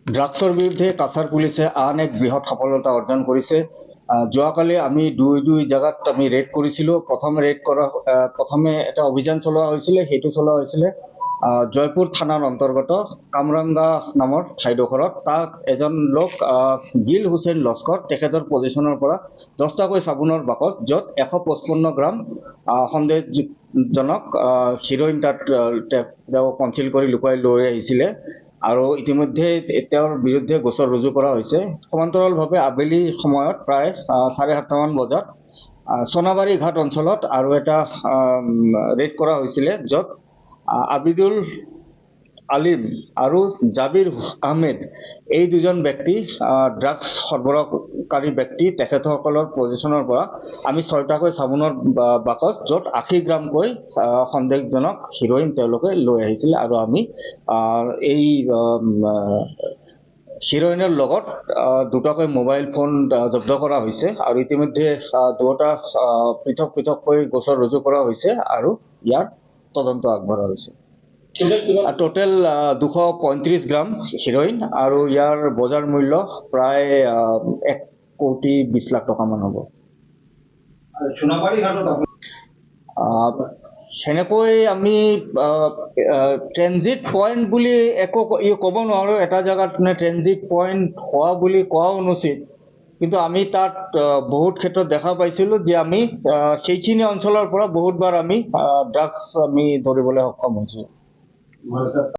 ড্ৰাগছৰ বিৰুদ্ধে কাছাৰ পুলিচে আন এক বৃহৎ সফলতা অৰ্জন কৰিছে। যোৱাকালি আমি দুই জেগাত আমি ৰেড কৰিছিলোঁ। প্ৰথমে এটা অভিযান চলোৱা হৈছিলে, সেইটো চলোৱা হৈছিলে জয়পুৰ থানাৰ অন্তৰ্গত কামৰাংগা নামৰ ঠাইডোখৰত। তাত এজন লোক গিল হুছেইন লস্কৰ, তেখেতৰ পজিশ্যনৰ পৰা 10টাকৈ চাবোনৰ বাকচ, য'ত 155 গ্ৰাম সন্দেহজনক হিৰ'ইন তাত তেওঁ কনচিল কৰি লুকুৱাই লৈ আহিছিলে। আৰু ইতিমধ্যে তেওঁৰ বিৰুদ্ধে গোচৰ ৰুজু কৰা হৈছে। সমান্তৰালভাৱে আবেলি সময়ত প্ৰায় 7:30মান বজাত সোনাবাৰী ঘাট অঞ্চলত আৰু এটা ৰেড কৰা হৈছিলে, য'ত আবিদুল আলিম আৰু জাবিৰ আহমেদ এই দুজন ব্যক্তি ড্ৰাগছ সৰবৰাহকাৰী ব্যক্তি, তেখেতসকলৰ পজিশ্যনৰ পৰা আমি 6টাকৈ চাবোনৰ বাকচ, য'ত 80 গ্ৰামকৈ সন্দেহজনক হিৰ'ইন তেওঁলোকে লৈ আহিছিলে। আৰু আমি এই হিৰ'ইনৰ লগত 2টাকৈ মোবাইল ফোন জব্দ কৰা হৈছে। আৰু ইতিমধ্যে 2টা পৃথককৈ গোচৰ ৰুজু কৰা হৈছে আৰু ইয়াৰ তদন্ত আগবঢ়া হৈছে। টোটেল 235 গ্ৰাম হিৰ'ইন আৰু ইয়াৰ বজাৰ মূল্য প্ৰায় 1,20,00,000 হ'ব। সেনেকৈ আমি ট্ৰেনজিট পইণ্ট বুলি একো ক'ব নোৱাৰোঁ। এটা জেগাত ট্ৰেনজিট পইণ্ট হোৱা বুলি কোৱাও অনুচিত, কিন্তু আমি তাত বহুত ক্ষেত্ৰত দেখা পাইছিলোঁ যে আমি সেইখিনি অঞ্চলৰ পৰা বহুতবাৰ আমি ড্ৰাগছ আমি ধৰিবলৈ সক্ষম হৈছোঁ।